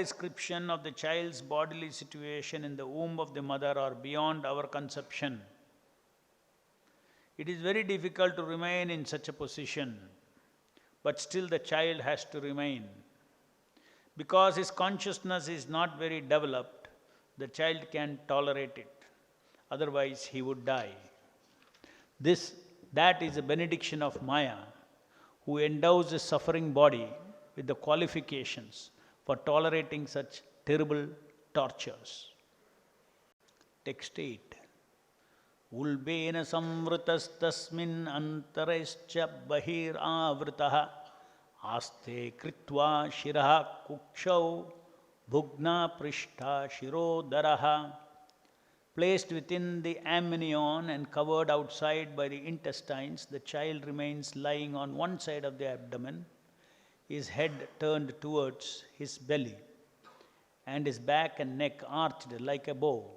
description of the child's bodily situation in the womb of the mother or beyond our conception. It is very difficult to remain in such a position, but still the child has to remain. Because his consciousness is not very developed, the child can tolerate it. Otherwise, he would die. That is a benediction of Maya, who endows a suffering body with the qualifications for tolerating such terrible tortures. Text 8. Ulbena samvritastasmin antarascha bahir avritaha aste kritva shiraha kukshau bhugna prishta shirodaraha. Placed within the amnion and covered outside by the intestines, the child remains lying on one side of the abdomen, his head turned towards his belly, and his back and neck arched like a bow.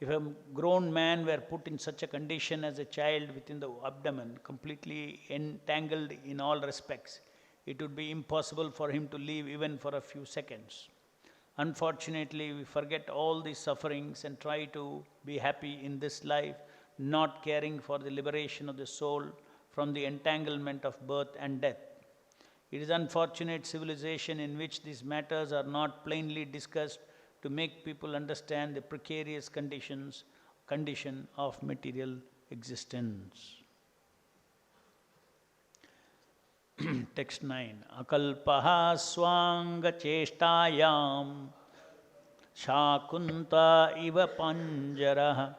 If a grown man were put in such a condition as a child within the abdomen, completely entangled in all respects, it would be impossible for him to live even for a few seconds. Unfortunately, we forget all these sufferings and try to be happy in this life, not caring for the liberation of the soul from the entanglement of birth and death. It is unfortunate civilization in which these matters are not plainly discussed to make people understand the precarious condition of material existence. Text 9. Akalpaha swanga cheshtayam shakunta iva panjaraha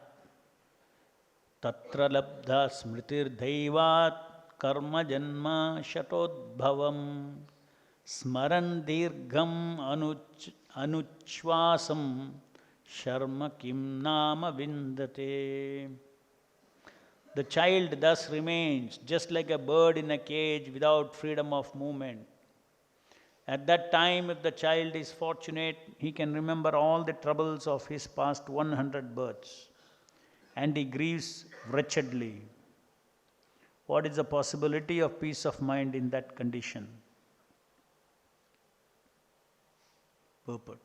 tatra labdha smritir daivat karma janma shatodbhavam smaran dirgham anuchvasam sharma kim nama vindate. The child thus remains just like a bird in a cage without freedom of movement. At that time, if the child is fortunate, he can remember all the troubles of his past 100 births, and he grieves wretchedly. What is the possibility of peace of mind in that condition? Purport.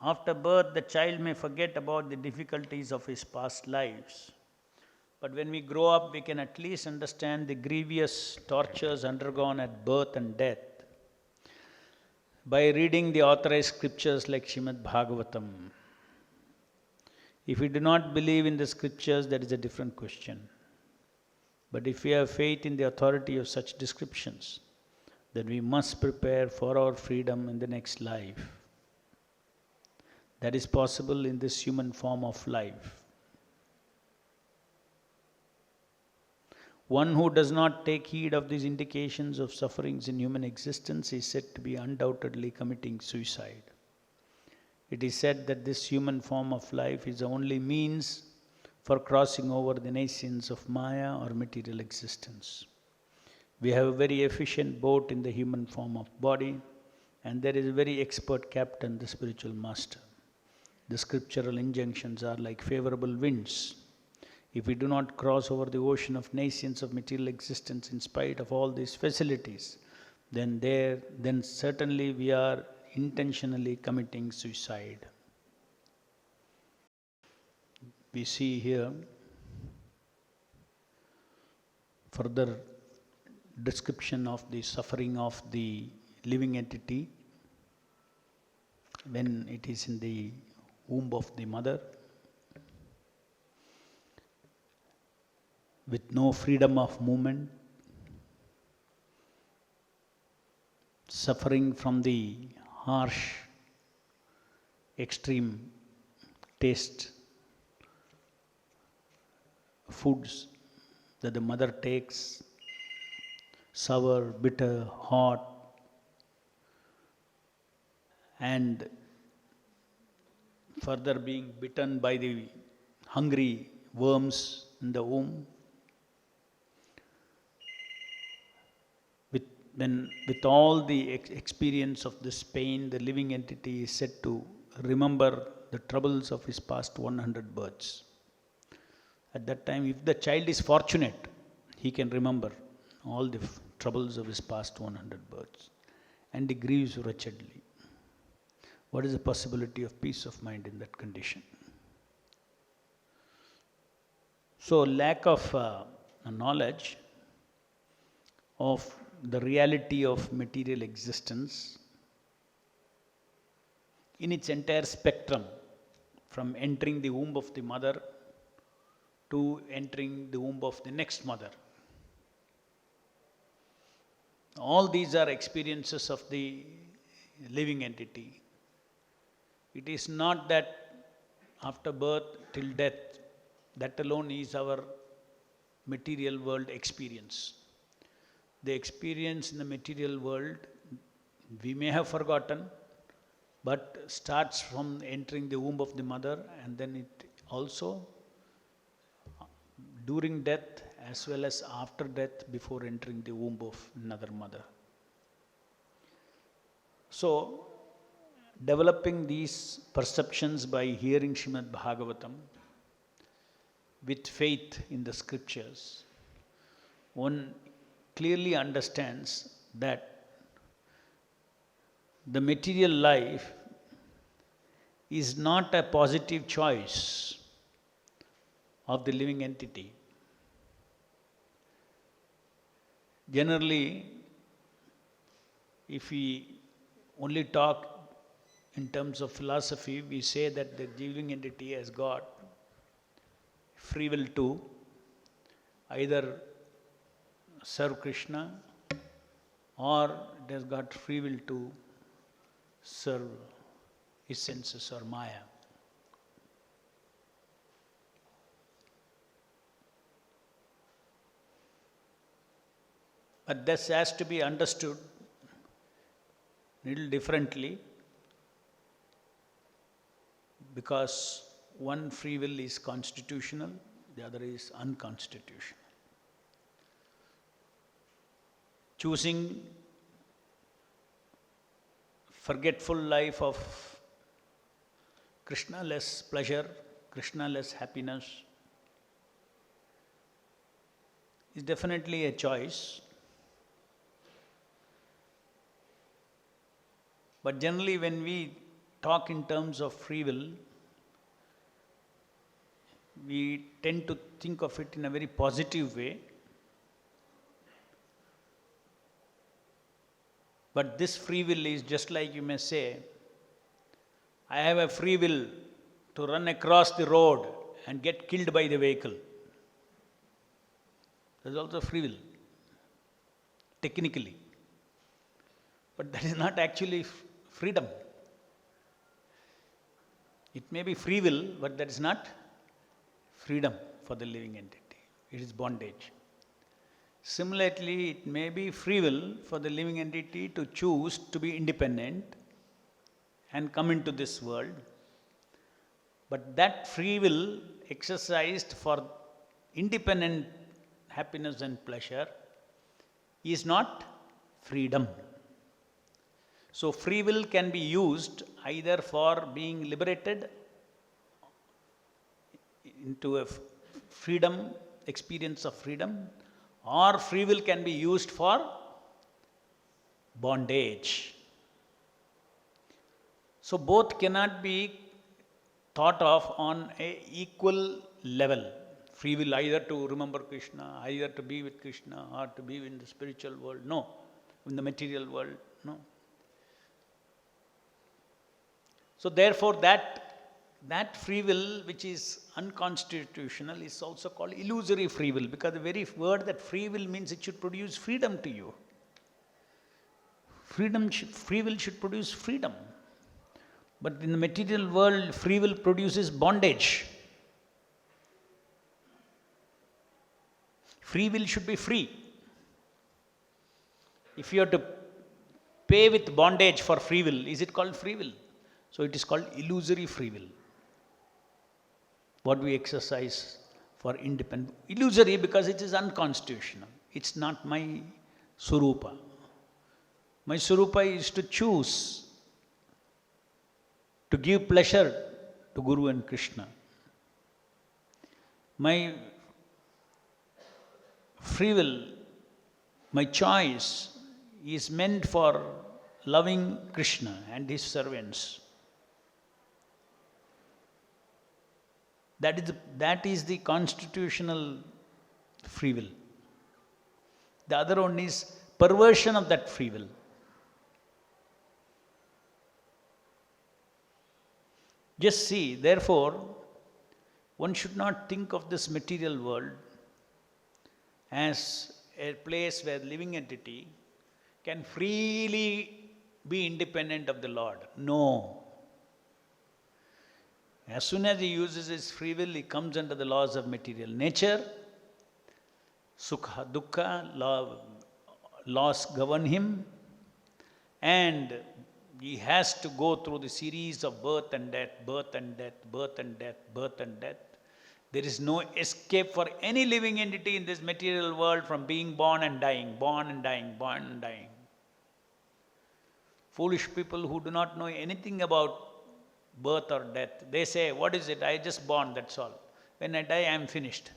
After birth, the child may forget about the difficulties of his past lives. But when we grow up, we can at least understand the grievous tortures undergone at birth and death by reading the authorized scriptures like Srimad Bhagavatam. If we do not believe in the scriptures, that is a different question. But if we have faith in the authority of such descriptions, then we must prepare for our freedom in the next life. That is possible in this human form of life. One who does not take heed of these indications of sufferings in human existence is said to be undoubtedly committing suicide. It is said that this human form of life is the only means for crossing over the nations of Maya or material existence. We have a very efficient boat in the human form of body, and there is a very expert captain, the spiritual master. The scriptural injunctions are like favorable winds. If we do not cross over the ocean of nations of material existence in spite of all these facilities, then certainly we are intentionally committing suicide. We see here further description of the suffering of the living entity when it is in the womb of the mother, with no freedom of movement, suffering from the harsh, extreme taste foods that the mother takes, sour, bitter, hot, and further being bitten by the hungry worms in the womb. With all the experience of this pain, the living entity is said to remember the troubles of his past 100 births. At that time, if the child is fortunate, he can remember all the troubles of his past 100 births, and he grieves wretchedly. What is the possibility of peace of mind in that condition? So, lack of knowledge of the reality of material existence in its entire spectrum, from entering the womb of the mother to entering the womb of the next mother. All these are experiences of the living entity. It is not that after birth till death, that alone is our material world experience. The experience in the material world, we may have forgotten, but starts from entering the womb of the mother, and then it also during death as well as after death, before entering the womb of another mother. So, developing these perceptions by hearing Srimad Bhagavatam with faith in the scriptures, one clearly understands that the material life is not a positive choice of the living entity. Generally, if we only talk in terms of philosophy, we say that the living entity has got free will to either serve Krishna, or it has got free will to serve his senses or Maya. But this has to be understood a little differently, because one free will is constitutional, the other is unconstitutional. Choosing forgetful life of Krishna-less pleasure, Krishna-less happiness is definitely a choice. But generally, when we talk in terms of free will, we tend to think of it in a very positive way. But this free will is just like, you may say, I have a free will to run across the road and get killed by the vehicle. There's also free will, technically. But that is not actually freedom. It may be free will, but that is not freedom for the living entity. It is bondage. Similarly, it may be free will for the living entity to choose to be independent and come into this world. But that free will exercised for independent happiness and pleasure is not freedom. So, free will can be used either for being liberated into a freedom, experience of freedom, or free will can be used for bondage. So, both cannot be thought of on an equal level. Free will either to remember Krishna, either to be with Krishna, or to be in the spiritual world. No. In the material world. No. So, therefore, that free will which is unconstitutional is also called illusory free will, because the very word that free will means it should produce freedom to you. Free will should produce freedom. But in the material world, free will produces bondage. Free will should be free. If you have to pay with bondage for free will, is it called free will? So it is called illusory free will. What we exercise for independent. Illusory because it is unconstitutional. It's not my Surupa. My Surupa is to choose to give pleasure to Guru and Krishna. My free will My choice is meant for loving Krishna and his servants. That is the constitutional free will. The other one is perversion of that free will. Just see, therefore, one should not think of this material world as a place where living entity can freely be independent of the Lord. No. As soon as he uses his free will, he comes under the laws of material nature. Sukha, dukkha, laws govern him. And he has to go through the series of birth and death, birth and death, birth and death, birth and death. There is no escape for any living entity in this material world from being born and dying, born and dying, born and dying. Foolish people who do not know anything about birth or death, they say, what is it? I just born, that's all. When I die, I am finished.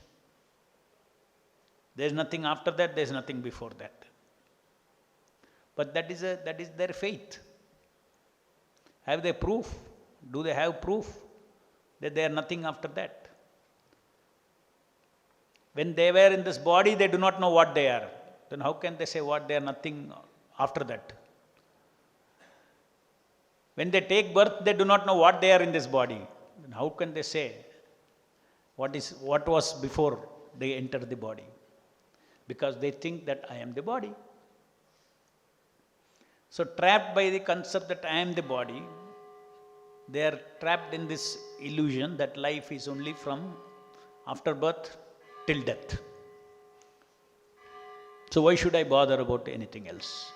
There is nothing after that, there is nothing before that. But that is their faith. Have they proof? Do they have proof that they are nothing after that? When they were in this body, they do not know what they are. Then how can they say what they are nothing after that? When they take birth, they do not know what they are in this body. Then how can they say what was before they enter the body? Because they think that I am the body. So trapped by the concept that I am the body, they are trapped in this illusion that life is only from after birth till death. So why should I bother about anything else?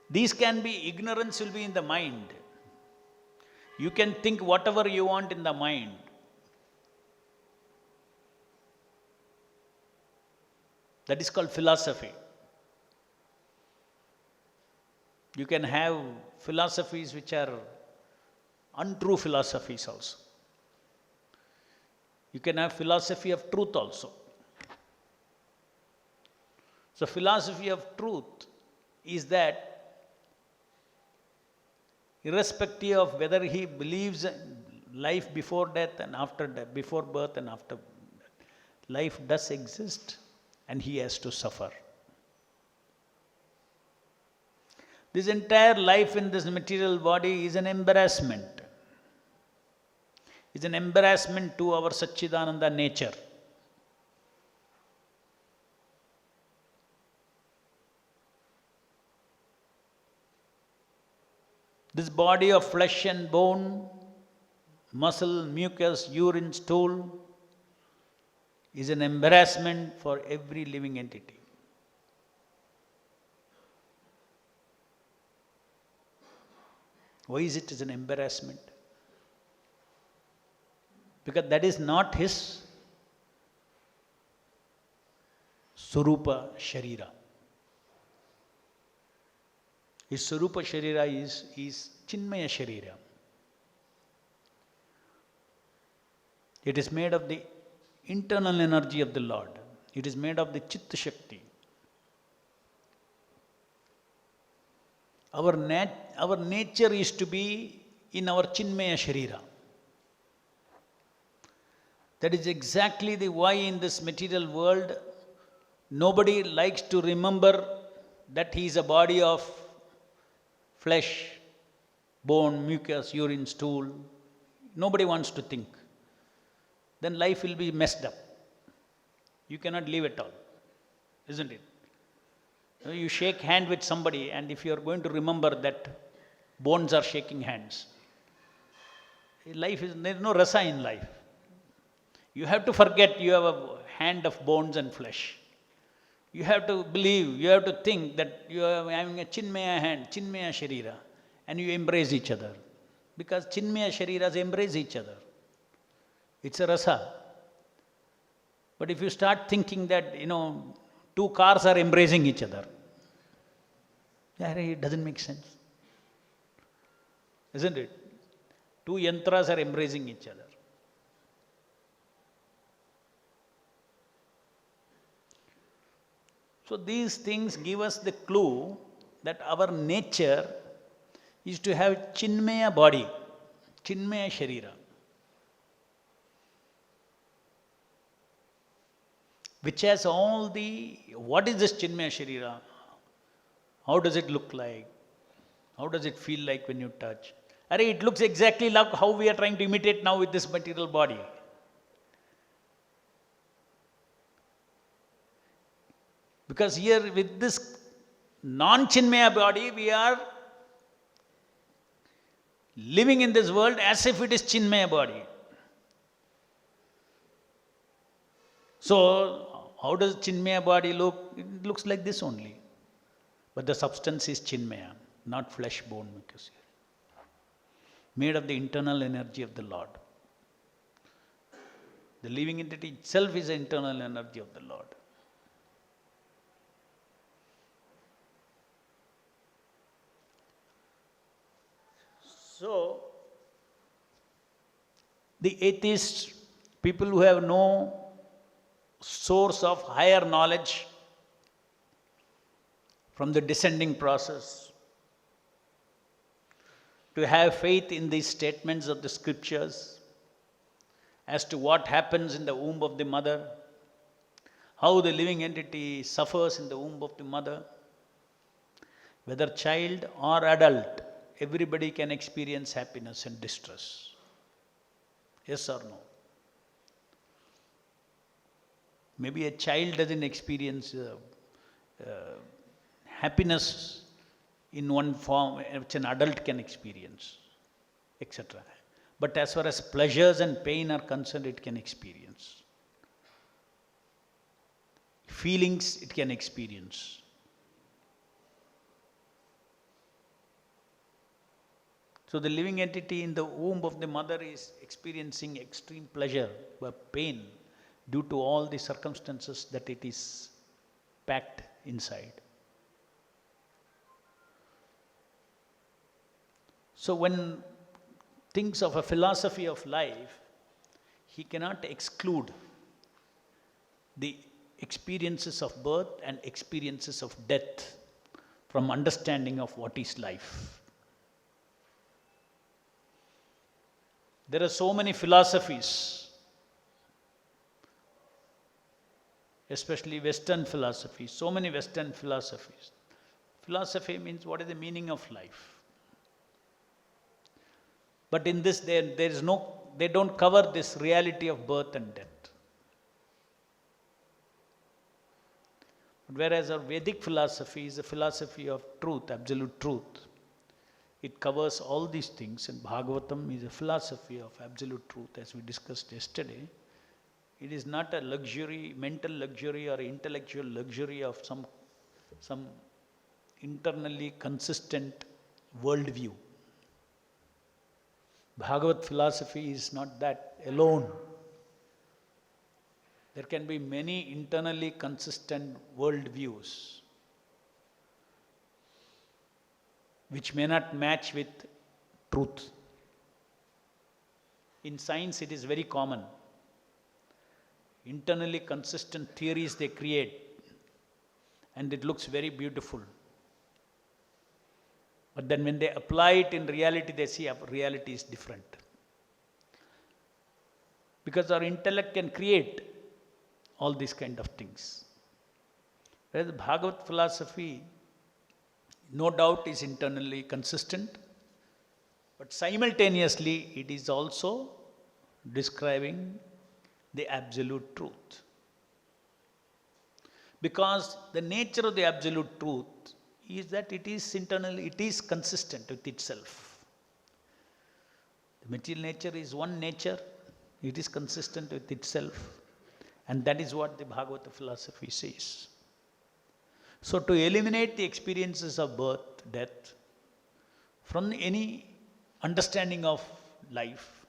These can be, ignorance will be in the mind. You can think whatever you want in the mind. That is called philosophy. You can have philosophies which are untrue philosophies also. You can have philosophy of truth also. So philosophy of truth is that irrespective of whether he believes life before death and after death, before birth and after death, life does exist and he has to suffer. This entire life in this material body is an embarrassment. It's an embarrassment to our Satchidananda nature. This body of flesh and bone, muscle, mucus, urine, stool is an embarrassment for every living entity. Why is it an embarrassment? Because that is not his Surupa Sharira. His Surupa Sharira is Chinmaya Sharira. It is made of the internal energy of the Lord. It is made of the Chitta Shakti. Our nature is to be in our Chinmaya Sharira. That is exactly the why in this material world nobody likes to remember that he is a body of flesh, bone, mucus, urine, stool. Nobody wants to think. Then life will be messed up. You cannot live at all, isn't it? You shake hand with somebody, and if you are going to remember that bones are shaking hands, there is no rasa in life. You have to forget you have a hand of bones and flesh. You have to believe, you have to think that you are having a Chinmaya hand, Chinmaya Sharira, and you embrace each other. Because Chinmaya Shariras embrace each other. It's a rasa. But if you start thinking that, two cars are embracing each other, it doesn't make sense. Isn't it? Two yantras are embracing each other. So these things give us the clue that our nature is to have Chinmaya body, Chinmaya Sharira, which has all the, what is this Chinmaya Sharira? How does it look like? How does it feel like when you touch? Arey, it looks exactly like how we are trying to imitate now with this material body. Because here with this non-Chinmaya body, we are living in this world as if it is Chinmaya body. So, how does Chinmaya body look? It looks like this only. But the substance is Chinmaya, not flesh, bone, mucus. Made of the internal energy of the Lord. The living entity itself is the internal energy of the Lord. So, the atheists, people who have no source of higher knowledge from the descending process, to have faith in these statements of the scriptures as to what happens in the womb of the mother, how the living entity suffers in the womb of the mother, whether child or adult, everybody can experience happiness and distress. Yes or no? Maybe a child doesn't experience happiness in one form which an adult can experience, etc. But as far as pleasures and pain are concerned, it can experience. Feelings it can experience. So the living entity in the womb of the mother is experiencing extreme pleasure or pain due to all the circumstances that it is packed inside. So when thinks of a philosophy of life, he cannot exclude the experiences of birth and experiences of death from understanding of what is life. There are so many philosophies, especially Western philosophy, so many Western philosophies. Philosophy means what is the meaning of life. But in this, they don't cover this reality of birth and death. But whereas our Vedic philosophy is a philosophy of truth, absolute truth. It covers all these things, and Bhagavatam is a philosophy of absolute truth, as we discussed yesterday. It is not a luxury, mental luxury or intellectual luxury of some internally consistent worldview. Bhagavad philosophy is not that alone. There can be many internally consistent worldviews which may not match with truth. In science, it is very common. Internally consistent theories they create, and it looks very beautiful. But then when they apply it in reality, they see reality is different. Because our intellect can create all these kind of things. Whereas the Bhagavad philosophy, no doubt, is internally consistent, but simultaneously it is also describing the absolute truth. Because the nature of the absolute truth is that it is internally, it is consistent with itself. The material nature is one nature, it is consistent with itself, and that is what the Bhagavata philosophy says. So to eliminate the experiences of birth, death, from any understanding of life,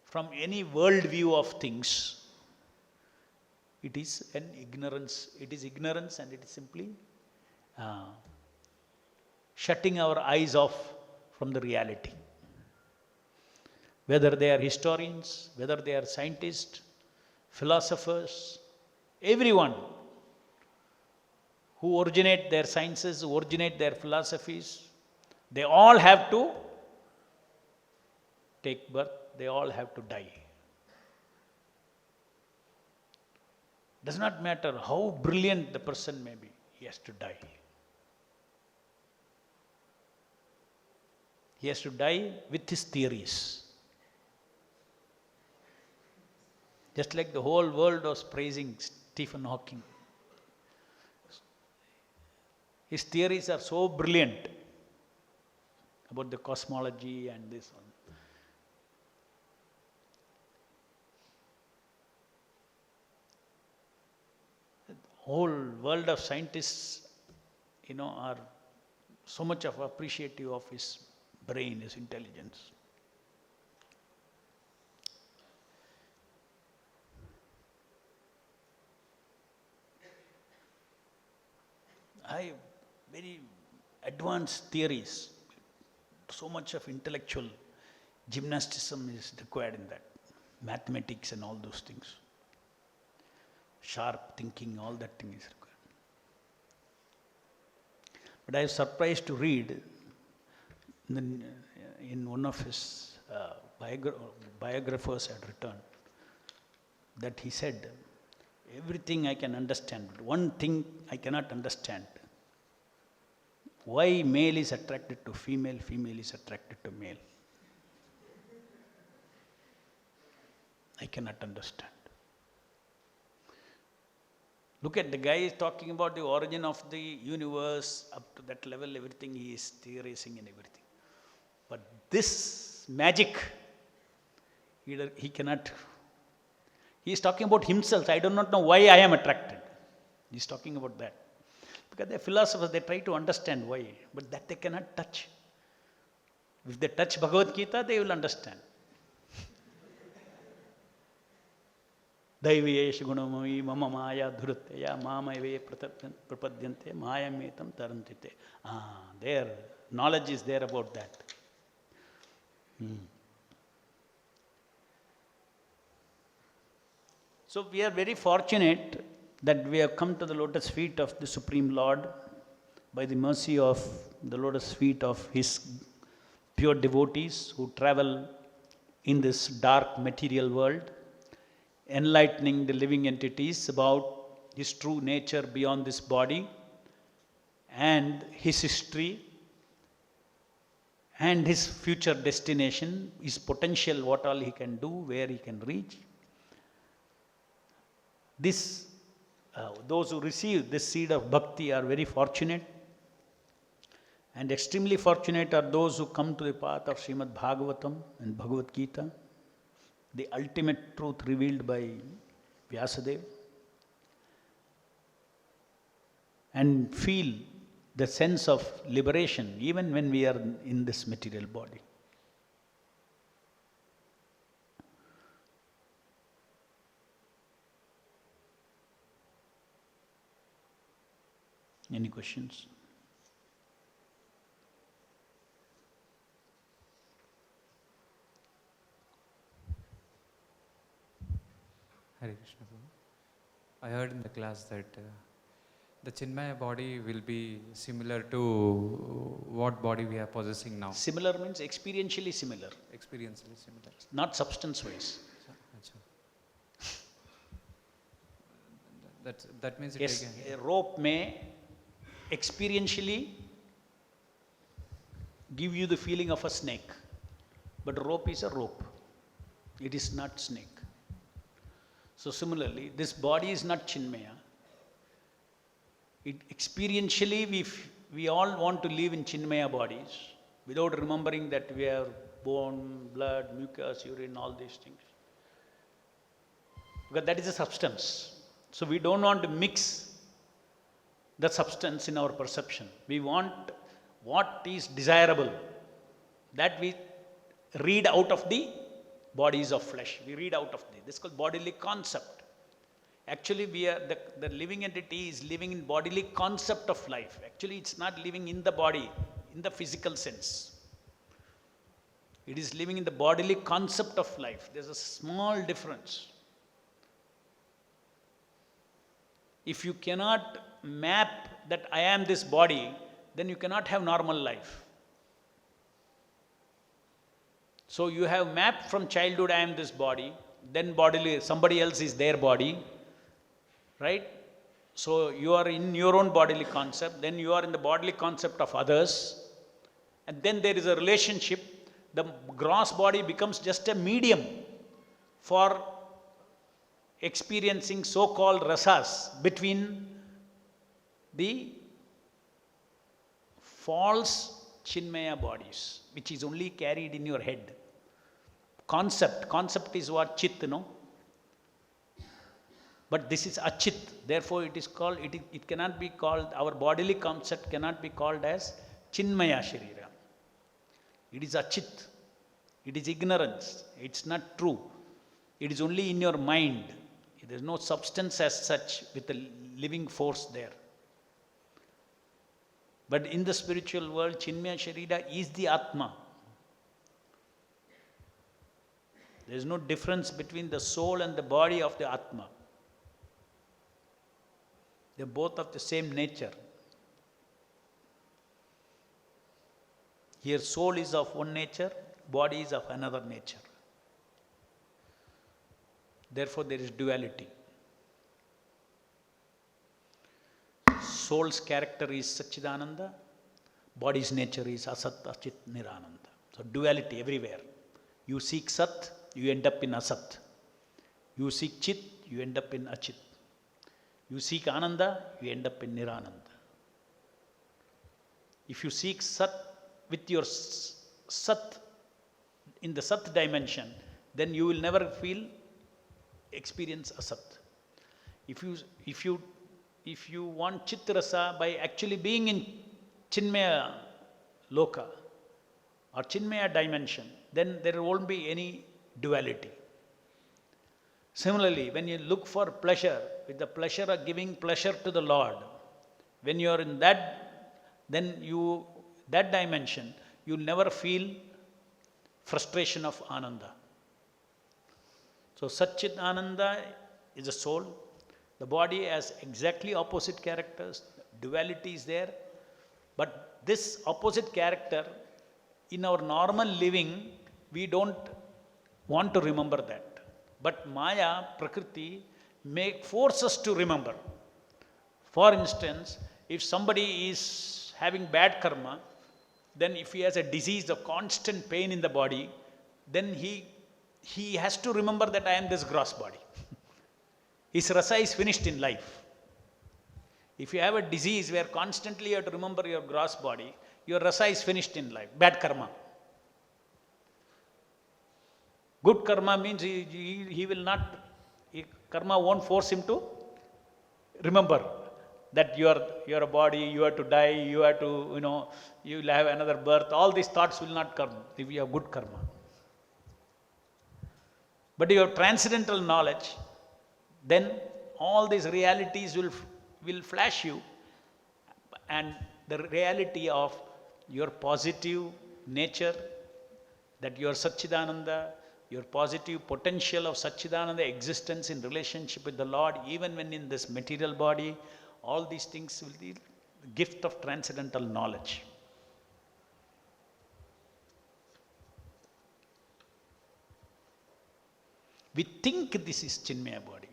from any worldview of things, it is an ignorance. It is ignorance, and it is simply shutting our eyes off from the reality. Whether they are historians, whether they are scientists, philosophers, everyone who originate their sciences, who originate their philosophies, they all have to take birth, they all have to die. Does not matter how brilliant the person may be, he has to die. He has to die with his theories. Just like the whole world was praising Stephen Hawking. His theories are so brilliant about the cosmology and this one. The whole world of scientists, are so much of appreciative of his brain, his intelligence. Very advanced theories, so much of intellectual gymnasticism is required in that. Mathematics and all those things. Sharp thinking, all that thing is required. But I was surprised to read in one of his biographers had written that he said, everything I can understand, but one thing I cannot understand. Why male is attracted to female, female is attracted to male. I cannot understand. Look at the guy is talking about the origin of the universe, up to that level, everything he is theorizing and everything. But this magic, he cannot. He is talking about himself. I do not know why I am attracted. He is talking about that. Because they are philosophers, they try to understand why, but that they cannot touch. If they touch Bhagavad Gita, they will understand. Daiviyesh gunamami mama maya dhurutya mamaive prapadyante mayametam tarantite. Their knowledge is there about that. So we are very fortunate that we have come to the lotus feet of the Supreme Lord by the mercy of the lotus feet of His pure devotees who travel in this dark material world, enlightening the living entities about His true nature beyond this body and His history and His future destination, His potential, what all He can do, where He can reach. Those who receive this seed of bhakti are very fortunate, and extremely fortunate are those who come to the path of Srimad Bhagavatam and Bhagavad Gita, the ultimate truth revealed by Vyasadeva, and feel the sense of liberation even when we are in this material body. Any questions? Hare Krishna. I heard in the class that the Chinmaya body will be similar to what body we are possessing now. Similar means experientially similar. Experientially similar. Not substance-wise. That means it Yes, a rope may experientially give you the feeling of a snake, but a rope is a rope. It is not snake. So similarly, this body is not Chinmaya. Experientially, we all want to live in Chinmaya bodies without remembering that we have bone, blood, mucus, urine, all these things. Because that is a substance. So we don't want to mix the substance in our perception. We want what is desirable, that we read out of the bodies of flesh. We read out of this is called bodily concept. Actually, the living entity is living in bodily concept of life. Actually, it's not living in the body, in the physical sense. It is living in the bodily concept of life. There's a small difference. If you cannot map that I am this body, then you cannot have normal life. So you have mapped from childhood, I am this body, then bodily, somebody else is their body, right? So you are in your own bodily concept, then you are in the bodily concept of others, and then there is a relationship. The gross body becomes just a medium for experiencing so-called rasas between the false Chinmaya bodies, which is only carried in your head. Concept is what? Chit, no? But this is achit, therefore it is called, it cannot be called, our bodily concept cannot be called as Chinmaya Sharira. It is achit, it is ignorance, it's not true. It is only in your mind. There is no substance as such with a living force there. But in the spiritual world, Chinmaya Sharira is the Atma. There is no difference between the soul and the body of the Atma. They are both of the same nature. Here soul is of one nature, body is of another nature. Therefore there is duality. Soul's character is Satchidananda, body's nature is Asat, Achit, Nirananda. So duality everywhere. You seek Sat, you end up in Asat. You seek Chit, you end up in Achit. You seek Ananda, you end up in Nirananda. If you seek Sat with your Sat, in the Sat dimension, then you will never experience Asat. If you want Chit Rasa by actually being in Chinmaya Loka or Chinmaya dimension, then there won't be any duality. Similarly, when you look for pleasure, with the pleasure of giving pleasure to the Lord, when you are in that, then that dimension, you will never feel frustration of Ananda. So Satchit Ananda is a soul. The body has exactly opposite characters. Duality is there. But this opposite character, in our normal living, we don't want to remember that. But Maya, Prakriti, force us to remember. For instance, if somebody is having bad karma, then if he has a disease of constant pain in the body, then he has to remember that I am this gross body. His rasa is finished in life. If you have a disease where constantly you have to remember your gross body, your rasa is finished in life. Bad karma. Good karma means he will not, karma won't force him to remember that you are a body, you have to die, you have to, you will have another birth. All these thoughts will not come if you have good karma. But you have transcendental knowledge, then all these realities will flash you, and the reality of your positive nature, that you are Satchidananda, your positive potential of Satchidananda existence in relationship with the Lord, even when in this material body, all these things will be the gift of transcendental knowledge. We think this is Chinmaya body,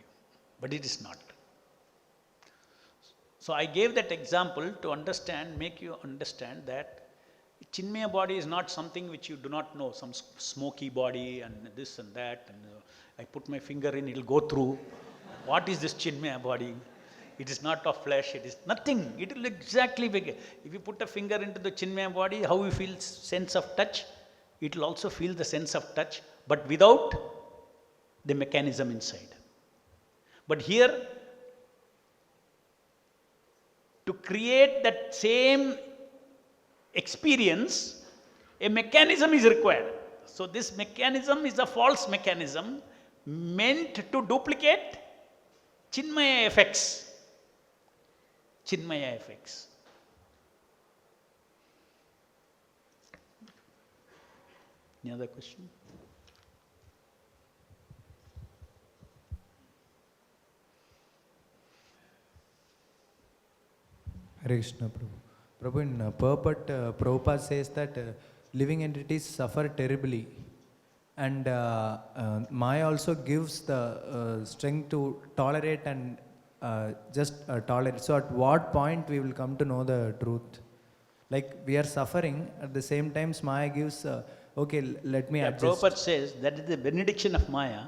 but it is not. So I gave that example to make you understand that Chinmaya body is not something which you do not know, some smoky body and this and that, and I put my finger in, it will go through. What is this Chinmaya body? It is not of flesh, it is nothing. It will exactly be. If you put a finger into the Chinmaya body, how you feel sense of touch, it will also feel the sense of touch, but without the mechanism inside. But here, to create that same experience, a mechanism is required. So this mechanism is a false mechanism meant to duplicate Chinmaya effects. Chinmaya effects. Any other question? Hare Krishna, Prabhu. Prabhu, in purport, Prabhupada says that living entities suffer terribly. And Maya also gives the strength to tolerate and just tolerate. So at what point we will come to know the truth? Like we are suffering, at the same time Maya gives, okay, let me Yeah, adjust. Prabhupada says that is the benediction of Maya,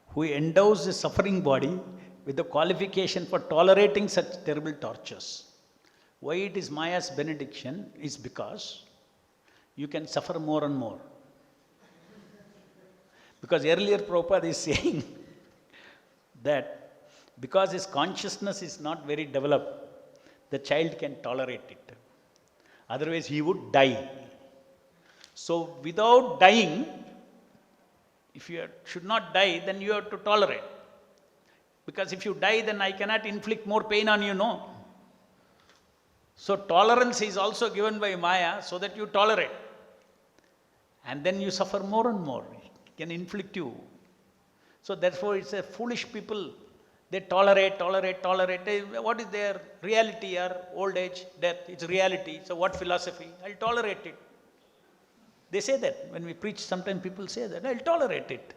who endows the suffering body with the qualification for tolerating such terrible tortures. Why it is Maya's benediction is because you can suffer more and more. Because earlier Prabhupada is saying that because his consciousness is not very developed, the child can tolerate it. Otherwise, he would die. So, without dying, if you should not die, then you have to tolerate. Because if you die, then I cannot inflict more pain on you, no. So, tolerance is also given by Maya so that you tolerate. And then you suffer more and more. It can inflict you. So, therefore, it's a foolish people. They tolerate. What is their reality or old age, death? It's reality. So, what philosophy? I'll tolerate it. They say that. When we preach, sometimes people say that. I'll tolerate it.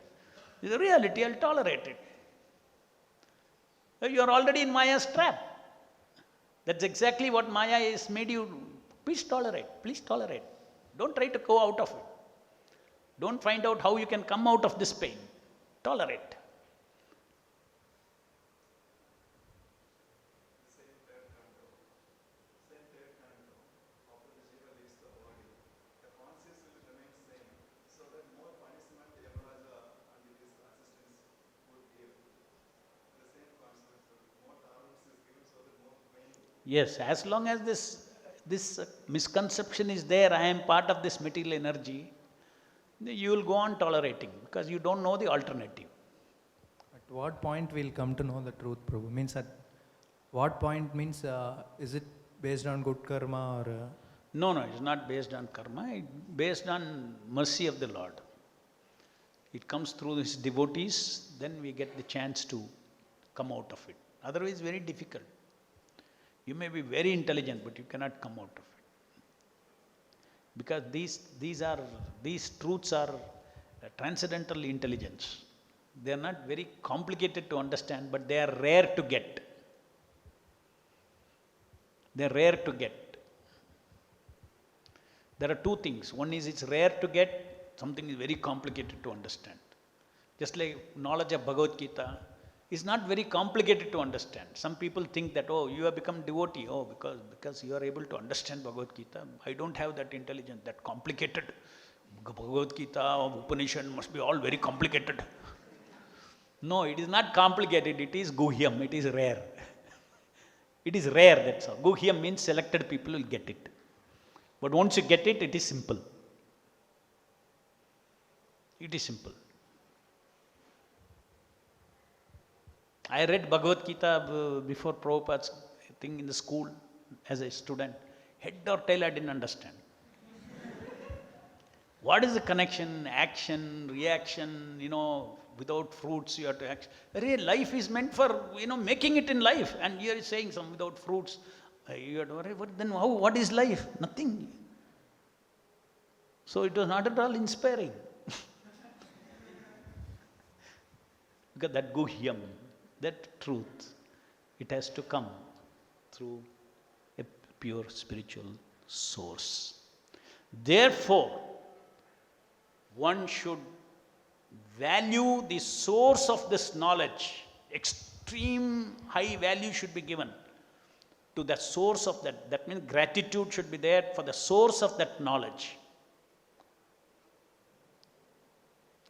It's a reality, I'll tolerate it. You are already in Maya's trap. That's exactly what Maya has made you. Please tolerate. Please tolerate. Don't try to go out of it. Don't find out how you can come out of this pain. Tolerate. Yes, as long as this misconception is there, I am part of this material energy, you will go on tolerating because you don't know the alternative. At what point we'll come to know the truth, Prabhu? Means at what point means, is it based on good karma or? No, it's not based on karma, it's based on mercy of the Lord. It comes through his devotees, then we get the chance to come out of it. Otherwise, very difficult. You may be very intelligent, but you cannot come out of it. Because these truths are transcendental intelligence. They are not very complicated to understand, but they are rare to get. They are rare to get. There are two things. One is it's rare to get, something is very complicated to understand. Just like knowledge of Bhagavad Gita is not very complicated to understand. Some people think that, oh, you have become devotee, oh, because you are able to understand Bhagavad Gita. I don't have that intelligence, that complicated. Bhagavad Gita or Upanishad must be all very complicated. No, it is not complicated, it is guhyam, it is rare. It is rare, that's all. Guhyam means selected people will get it. But once you get it, it is simple. It is simple. I read Bhagavad Gita before Prabhupada's thing in the school as a student. Head or tail, I didn't understand. What is the connection, action, reaction, without fruits you have to act. Life is meant for, making it in life. And here is saying some without fruits, you have to worry. But then what is life? Nothing. So it was not at all inspiring. Because that guhyam, that truth, it has to come through a pure spiritual source. Therefore, one should value the source of this knowledge. Extreme high value should be given to the source of that. That means gratitude should be there for the source of that knowledge.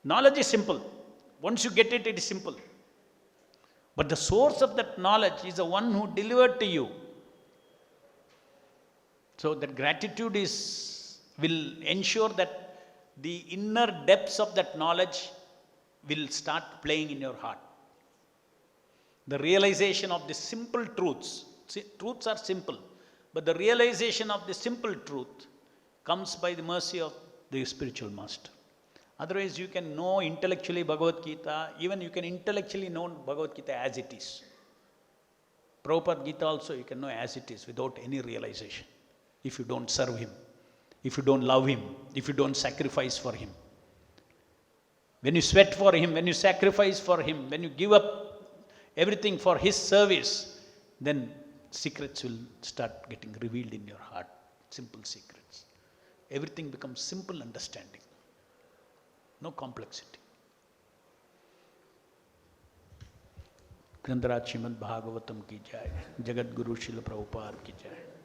Knowledge is simple. Once you get it, it is simple. But the source of that knowledge is the one who delivered to you. So that gratitude will ensure that the inner depths of that knowledge will start playing in your heart. The realization of the simple truths. Truths are simple, but the realization of the simple truth comes by the mercy of the spiritual master. Otherwise, you can know intellectually Bhagavad Gita, even you can intellectually know Bhagavad Gita as it is. Prabhupada Gita also you can know as it is without any realization. If you don't serve him, if you don't love him, if you don't sacrifice for him. When you sweat for him, when you sacrifice for him, when you give up everything for his service, then secrets will start getting revealed in your heart. Simple secrets. Everything becomes simple understanding. No complexity. ग्रंथराज Shrimad Bhagavatam की जय, जगत गुरु शिल प्रभुपाद की जय.